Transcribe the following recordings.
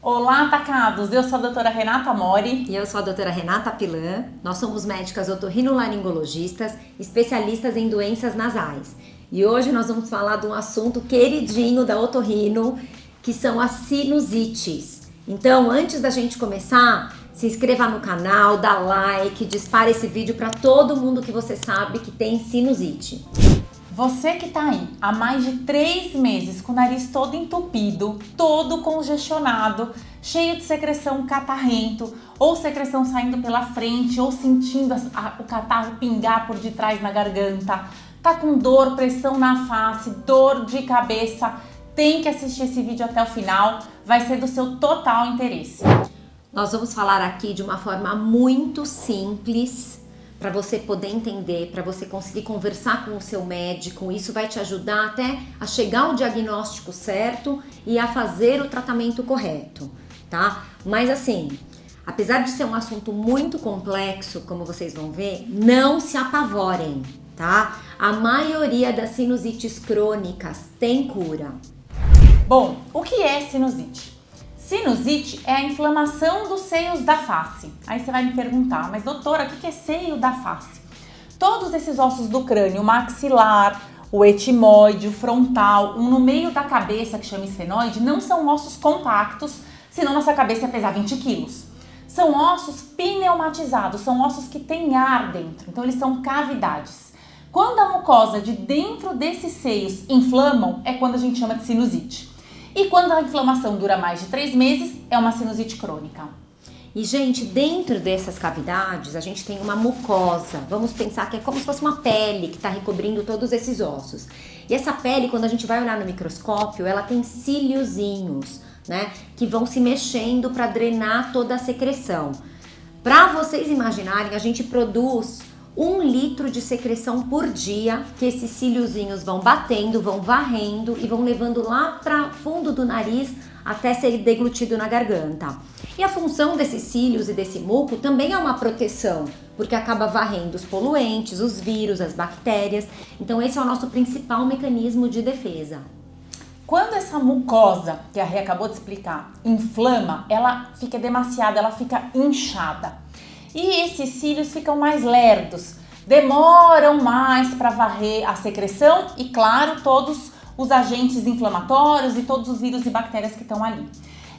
Olá, atacados! Eu sou a doutora Renata Mori. E eu sou a doutora Renata Pilan. Nós somos médicas otorrinolaringologistas, especialistas em doenças nasais. E hoje nós vamos falar de um assunto queridinho da otorrino, que são as sinusites. Então, antes da gente começar, se inscreva no canal, dá like, dispara esse vídeo para todo mundo que você sabe que tem sinusite. Você que tá aí há mais de 3 meses com o nariz todo entupido, todo congestionado, cheio de secreção catarrento, ou secreção saindo pela frente, ou sentindo o catarro pingar por detrás na garganta, tá com dor, pressão na face, dor de cabeça, tem que assistir esse vídeo até o final, vai ser do seu total interesse. Nós vamos falar aqui de uma forma muito simples, para você poder entender, para você conseguir conversar com o seu médico. Isso vai te ajudar até a chegar ao diagnóstico certo e a fazer o tratamento correto, tá? Mas assim, apesar de ser um assunto muito complexo, como vocês vão ver, não se apavorem, tá? A maioria das sinusites crônicas tem cura. Bom, o que é sinusite? Sinusite é a inflamação dos seios da face. Aí você vai me perguntar, mas doutora, o que é seio da face? Todos esses ossos do crânio, o maxilar, o etimoide, o frontal, um no meio da cabeça que chama esfenoide, não são ossos compactos, senão nossa cabeça ia pesar 20 quilos. São ossos pneumatizados, são ossos que têm ar dentro, então eles são cavidades. Quando a mucosa de dentro desses seios inflamam, é quando a gente chama de sinusite. E quando a inflamação dura mais de 3 meses, é uma sinusite crônica. E, gente, dentro dessas cavidades, a gente tem uma mucosa. Vamos pensar que é como se fosse uma pele que está recobrindo todos esses ossos. E essa pele, quando a gente vai olhar no microscópio, ela tem ciliozinhos, né? Que vão se mexendo para drenar toda a secreção. Para vocês imaginarem, a gente produz 1 litro de secreção por dia, que esses ciliozinhos vão batendo, vão varrendo e vão levando lá para fundo do nariz até ser deglutido na garganta. E a função desses cílios e desse muco também é uma proteção, porque acaba varrendo os poluentes, os vírus, as bactérias. Então esse é o nosso principal mecanismo de defesa. Quando essa mucosa, que a Rê acabou de explicar, inflama, ela fica demasiada, ela fica inchada. E esses cílios ficam mais lerdos, demoram mais para varrer a secreção e, claro, todos os agentes inflamatórios e todos os vírus e bactérias que estão ali.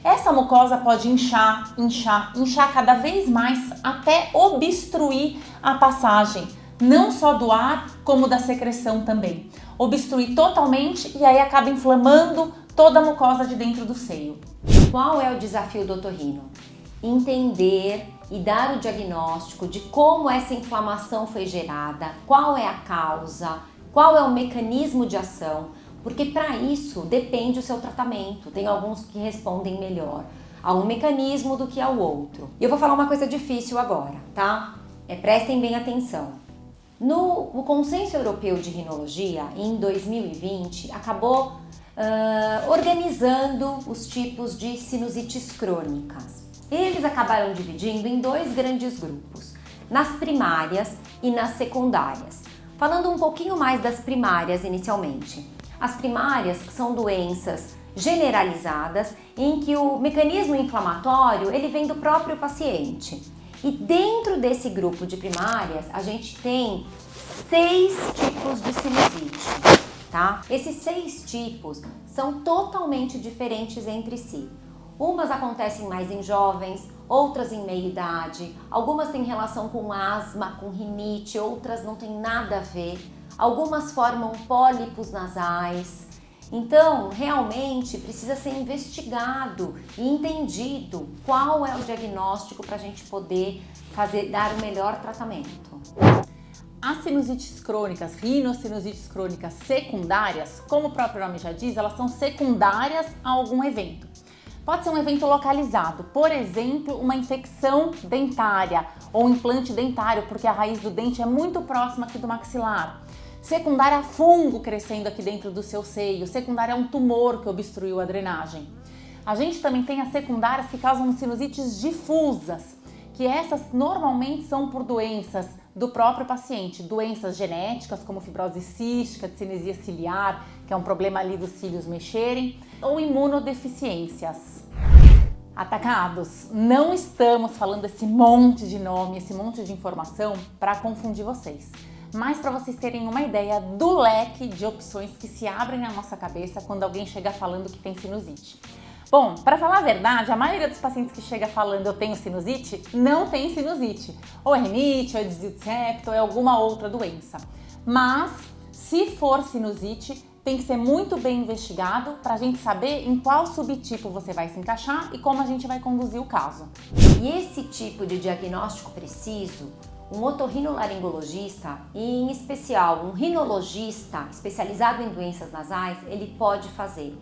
Essa mucosa pode inchar cada vez mais até obstruir a passagem, não só do ar, como da secreção também. Obstruir totalmente e aí acaba inflamando toda a mucosa de dentro do seio. Qual é o desafio do otorrino? Entender e dar o diagnóstico de como essa inflamação foi gerada, qual é a causa, qual é o mecanismo de ação, porque para isso depende o seu tratamento. Tem alguns que respondem melhor a um mecanismo do que ao outro. E eu vou falar uma coisa difícil agora, tá? Prestem bem atenção. O Consenso Europeu de Rinologia, em 2020, acabou organizando os tipos de sinusites crônicas. Eles acabaram dividindo em 2 grandes grupos, nas primárias e nas secundárias. Falando um pouquinho mais das primárias inicialmente. As primárias são doenças generalizadas em que o mecanismo inflamatório ele vem do próprio paciente. E dentro desse grupo de primárias a gente tem 6 tipos de sinusite, tá? Esses 6 tipos são totalmente diferentes entre si. Umas acontecem mais em jovens, outras em meia-idade, algumas têm relação com asma, com rinite, outras não têm nada a ver, algumas formam pólipos nasais. Então, realmente precisa ser investigado e entendido qual é o diagnóstico para a gente poder dar o melhor tratamento. As sinusites crônicas, rinossinusites crônicas secundárias, como o próprio nome já diz, elas são secundárias a algum evento. Pode ser um evento localizado, por exemplo, uma infecção dentária ou um implante dentário, porque a raiz do dente é muito próxima aqui do maxilar. Secundária a fungo crescendo aqui dentro do seu seio, secundária a um tumor que obstruiu a drenagem. A gente também tem as secundárias que causam sinusites difusas, que essas normalmente são por doenças do próprio paciente, doenças genéticas como fibrose cística, cinesia ciliar, que é um problema ali dos cílios mexerem, ou imunodeficiências. Atacados, não estamos falando esse monte de nome, esse monte de informação para confundir vocês, mas para vocês terem uma ideia do leque de opções que se abrem na nossa cabeça quando alguém chega falando que tem sinusite. Bom, para falar a verdade, a maioria dos pacientes que chega falando eu tenho sinusite, não tem sinusite. Ou é rinite, ou é desvio de septo, ou é alguma outra doença. Mas, se for sinusite, tem que ser muito bem investigado para a gente saber em qual subtipo você vai se encaixar e como a gente vai conduzir o caso. E esse tipo de diagnóstico preciso, um otorrinolaringologista, e em especial um rinologista especializado em doenças nasais, ele pode fazer.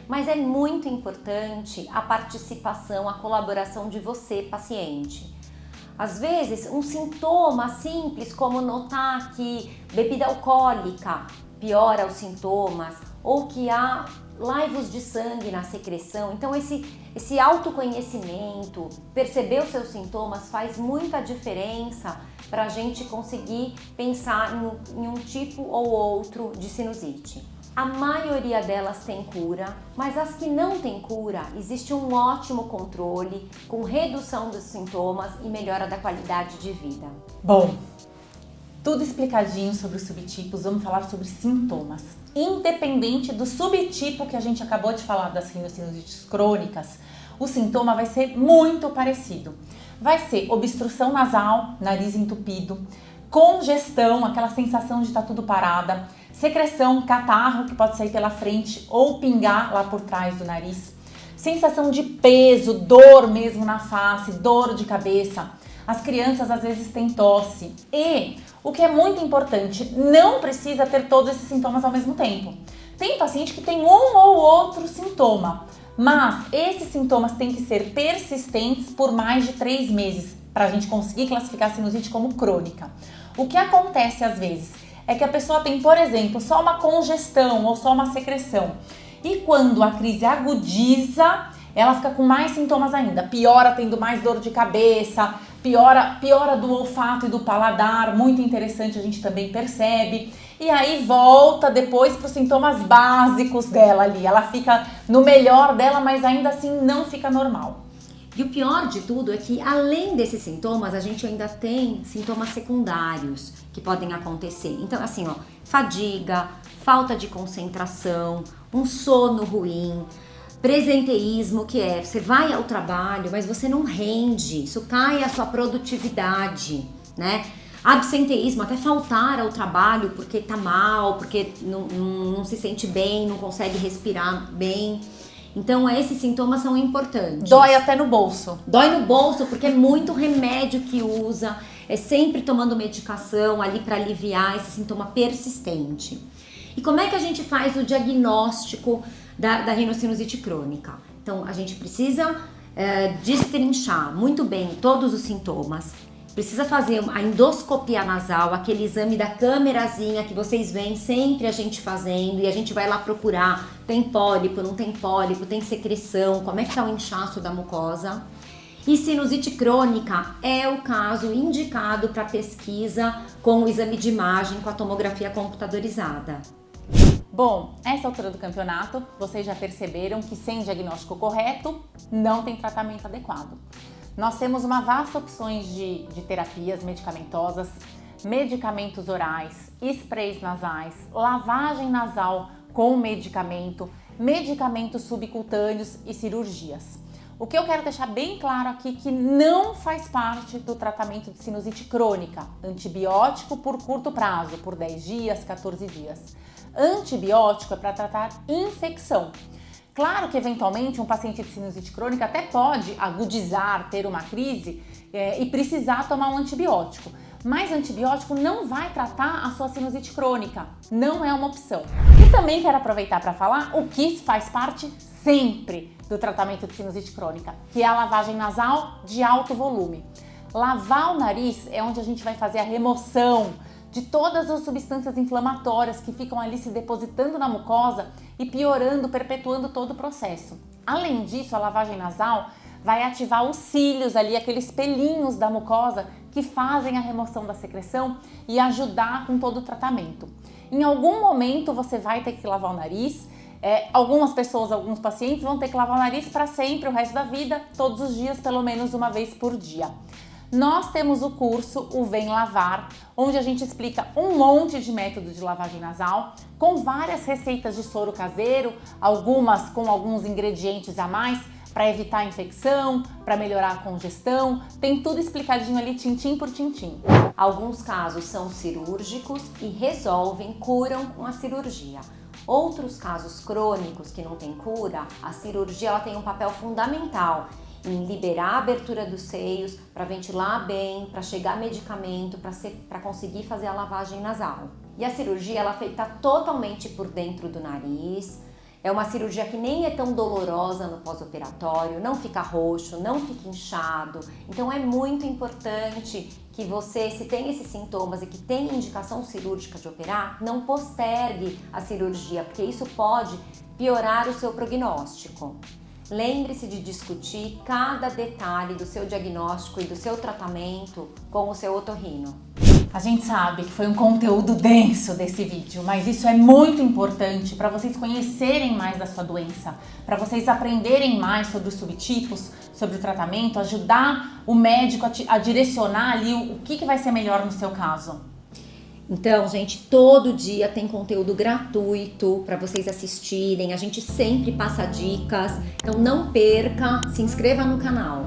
Mas é muito importante a participação, a colaboração de você, paciente. Às vezes, um sintoma simples como notar que bebida alcoólica piora os sintomas ou que há laivos de sangue na secreção. Então, esse autoconhecimento, perceber os seus sintomas faz muita diferença para a gente conseguir pensar em um tipo ou outro de sinusite. A maioria delas tem cura, mas as que não têm cura, existe um ótimo controle com redução dos sintomas e melhora da qualidade de vida. Bom, tudo explicadinho sobre os subtipos, vamos falar sobre sintomas. Independente do subtipo que a gente acabou de falar das rinossinusites crônicas, o sintoma vai ser muito parecido. Vai ser obstrução nasal, nariz entupido, congestão, aquela sensação de estar tudo parada, secreção, catarro que pode sair pela frente ou pingar lá por trás do nariz, sensação de peso, dor mesmo na face, dor de cabeça. As crianças às vezes têm tosse e, o que é muito importante, não precisa ter todos esses sintomas ao mesmo tempo. Tem paciente que tem um ou outro sintoma, mas esses sintomas têm que ser persistentes por mais de 3 meses para a gente conseguir classificar a sinusite como crônica. O que acontece às vezes é que a pessoa tem, por exemplo, só uma congestão ou só uma secreção. E quando a crise agudiza, ela fica com mais sintomas ainda. Piora tendo mais dor de cabeça, piora do olfato e do paladar, muito interessante, a gente também percebe. E aí volta depois para os sintomas básicos dela ali. Ela fica no melhor dela, mas ainda assim não fica normal. E o pior de tudo é que, além desses sintomas, a gente ainda tem sintomas secundários que podem acontecer. Então, assim, ó, fadiga, falta de concentração, um sono ruim, presenteísmo, que é, você vai ao trabalho, mas você não rende, isso cai a sua produtividade, né? Absenteísmo, até faltar ao trabalho porque tá mal, porque não se sente bem, não consegue respirar bem. Então, esses sintomas são importantes. Dói até no bolso. Dói no bolso porque é muito remédio que usa, é sempre tomando medicação ali para aliviar esse sintoma persistente. E como é que a gente faz o diagnóstico da rinocinusite crônica? Então, a gente precisa destrinchar muito bem todos os sintomas. Precisa fazer a endoscopia nasal, aquele exame da câmerazinha que vocês veem sempre a gente fazendo, e a gente vai lá procurar, tem pólipo, não tem pólipo, tem secreção, como é que tá o inchaço da mucosa. E sinusite crônica é o caso indicado para pesquisa com o exame de imagem com a tomografia computadorizada. Bom, essa altura do campeonato, vocês já perceberam que sem diagnóstico correto, não tem tratamento adequado. Nós temos uma vasta opções de terapias medicamentosas, medicamentos orais, sprays nasais, lavagem nasal com medicamento, medicamentos subcutâneos e cirurgias. O que eu quero deixar bem claro aqui que não faz parte do tratamento de sinusite crônica, antibiótico por curto prazo, por 10 dias, 14 dias. Antibiótico é para tratar infecção. Claro que, eventualmente, um paciente de sinusite crônica até pode agudizar, ter uma crise e precisar tomar um antibiótico. Mas antibiótico não vai tratar a sua sinusite crônica, não é uma opção. E também quero aproveitar para falar o que faz parte sempre do tratamento de sinusite crônica, que é a lavagem nasal de alto volume. Lavar o nariz é onde a gente vai fazer a remoção de todas as substâncias inflamatórias que ficam ali se depositando na mucosa e piorando, perpetuando todo o processo. Além disso, a lavagem nasal vai ativar os cílios ali, aqueles pelinhos da mucosa que fazem a remoção da secreção e ajudar com todo o tratamento. Em algum momento você vai ter que lavar o nariz, Algumas pessoas, alguns pacientes vão ter que lavar o nariz para sempre, o resto da vida, todos os dias, pelo menos uma vez por dia. Nós temos o curso O Vem Lavar, onde a gente explica um monte de método de lavagem nasal, com várias receitas de soro caseiro, algumas com alguns ingredientes a mais, para evitar a infecção, para melhorar a congestão, tem tudo explicadinho ali, tintim por tintim. Alguns casos são cirúrgicos e resolvem, curam com a cirurgia. Outros casos crônicos que não tem cura, a cirurgia ela tem um papel fundamental em liberar a abertura dos seios, para ventilar bem, para chegar medicamento, para conseguir fazer a lavagem nasal. E a cirurgia ela é feita totalmente por dentro do nariz. É uma cirurgia que nem é tão dolorosa no pós-operatório, não fica roxo, não fica inchado. Então é muito importante que você, se tem esses sintomas e que tem indicação cirúrgica de operar, não postergue a cirurgia, porque isso pode piorar o seu prognóstico. Lembre-se de discutir cada detalhe do seu diagnóstico e do seu tratamento com o seu otorrino. A gente sabe que foi um conteúdo denso desse vídeo, mas isso é muito importante para vocês conhecerem mais da sua doença, para vocês aprenderem mais sobre os subtipos, sobre o tratamento, ajudar o médico a direcionar ali o que vai ser melhor no seu caso. Então, gente, todo dia tem conteúdo gratuito para vocês assistirem, a gente sempre passa dicas, então não perca, se inscreva no canal.